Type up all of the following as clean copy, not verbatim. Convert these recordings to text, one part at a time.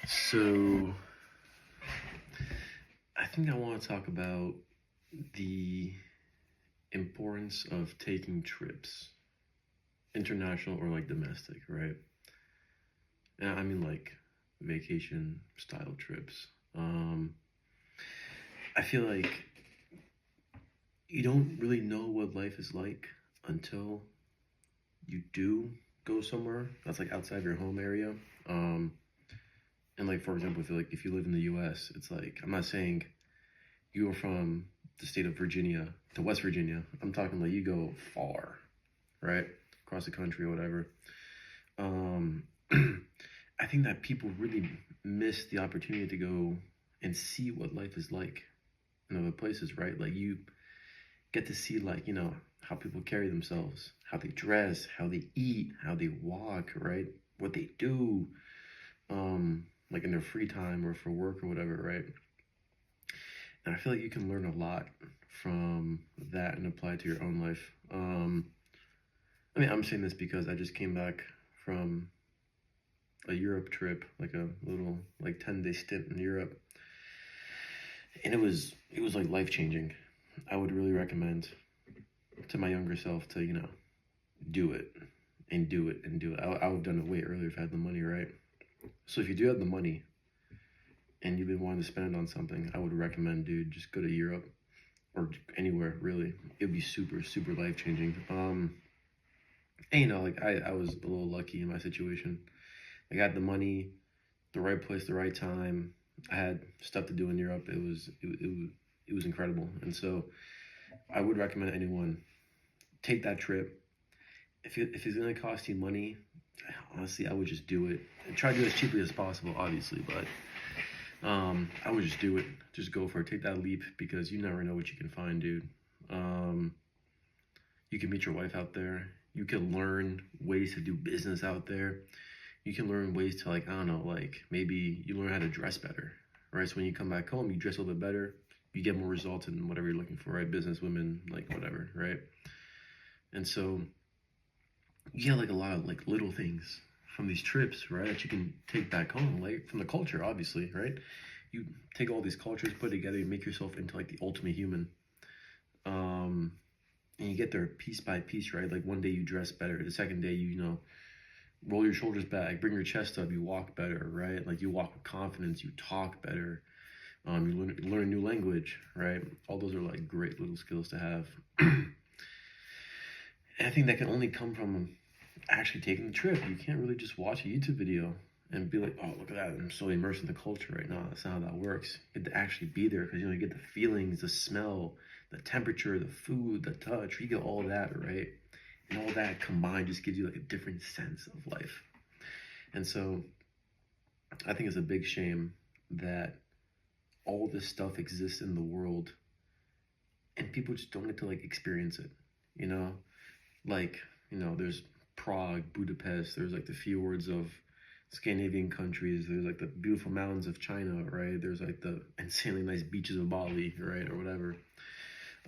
So, I think I want to talk about the importance of taking trips, international or like domestic, right? And I mean like vacation style trips. I feel like you don't really know what life is like until you do go somewhere that's like outside your home area. Um, and like for example, if you live in the U.S., it's like I'm not saying you go from the state of Virginia to West Virginia. I'm talking like you go far, right? Across the country or whatever. Um, I think that people really miss the opportunity to go and see what life is like in other places, right? Like you get to see like, how people carry themselves, how they dress, how they eat, how they walk, right? What they do, like in their free time or for work or whatever, right? And I feel like you can learn a lot from that and apply it to your own life. I mean, I'm saying this because I just came back from a Europe trip, like a little like 10-day stint in Europe, and it was like life changing. I would really recommend to my younger self to do it and do it and do it. I would have done it way earlier if I had the money, right? So if you do have the money and you've been wanting to spend it on something, I would recommend, dude, just go to Europe or anywhere really. It'd be super super life changing. And like I was a little lucky in my situation. I got the money, the right place, the right time. I had stuff to do in Europe. It was incredible, and so I would recommend anyone take that trip. If it's gonna cost you money, honestly, I would just do it and try to do it as cheaply as possible, obviously. But I would just do it. Just go for it. Take that leap because you never know what you can find, dude. Um, you can meet your wife out there. You can learn ways to do business out there. You can learn ways to like I don't know, like maybe you learn how to dress better, right? So when you come back home, you dress a little bit better. You get more results in whatever you're looking for, right? Business, women, like whatever, right? And so you get like a lot of like little things from these trips, right? That you can take back home, like from the culture, obviously, right? You take all these cultures, put together, you make yourself into like the ultimate human. Um, and you get there piece by piece, right? Like one day you dress better, the second day roll your shoulders back, bring your chest up, you walk better, right? Like you walk with confidence, you talk better, you learn a new language, right? All those are like great little skills to have. And I think that can only come from actually taking the trip. You can't really just watch a YouTube video and be like, oh, look at that, I'm so immersed in the culture right now. That's not how that works. You get to actually be there because you get the feelings, the smell, the temperature, the food, the touch. You get all that, right? And all that combined just gives you like a different sense of life. And so I think it's a big shame that all this stuff exists in the world and people just don't get to like experience it, you know? Like, there's Prague, Budapest, there's like the fjords of Scandinavian countries, there's like the beautiful mountains of China, right? There's like the insanely nice beaches of Bali, right? Or whatever.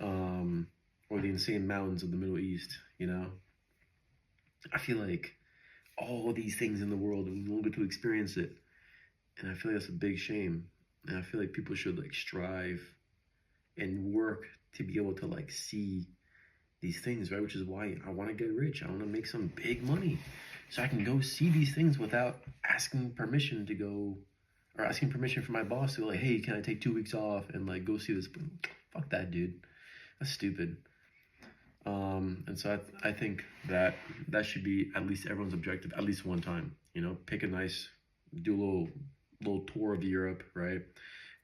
Or the insane mountains of the Middle East. I feel like all these things in the world and we won't get to experience it. And I feel like that's a big shame. And I feel like people should like strive and work to be able to like see these things, right? Which is why I want to get rich. I want to make some big money so I can go see these things without asking permission to go or asking permission from my boss to go like, hey, can I take 2 weeks off and like go see this? Fuck that, dude. That's stupid. And so I think that should be at least everyone's objective at least one time. Pick a nice, do a little tour of Europe, right?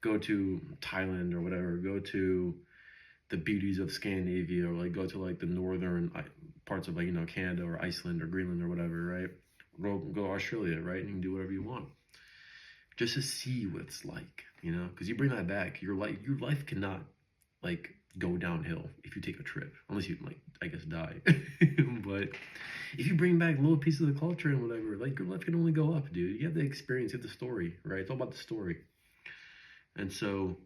Go to Thailand or whatever. Go to the beauties of Scandinavia, or like go to like the northern parts of like Canada or Iceland or Greenland or whatever, right? Go to Australia, right? And you can do whatever you want, just to see what it's like, because you bring that back, your life cannot like go downhill if you take a trip, unless you like I guess die. But if you bring back little pieces of the culture and whatever, like your life can only go up, dude. You have the experience, you have the story, right? It's all about the story. And so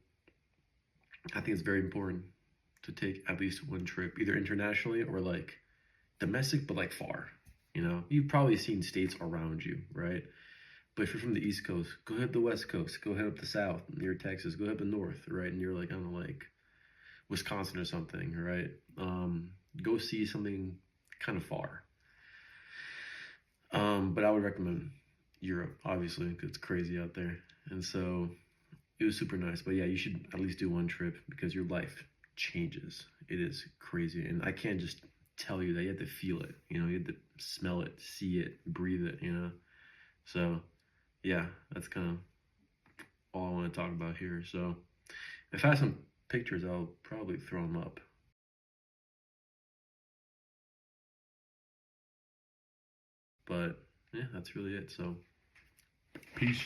I think it's very important to take at least one trip, either internationally or like domestic, but like far. You've probably seen states around you, right? But if you're from the East Coast, go head up the West Coast. Go head up the South near Texas. Go up the North, right? And you're like, I don't know, like Wisconsin or something, right? Go see something kind of far. But I would recommend Europe, obviously, because it's crazy out there. And so it was super nice. But yeah, you should at least do one trip because your life changes. It is crazy. And I can't just tell you that. You have to feel it. You know, you have to smell it, see it, breathe it, you know? So yeah, that's kind of all I want to talk about here. So if I have some pictures, I'll probably throw them up. But yeah, that's really it. So peace.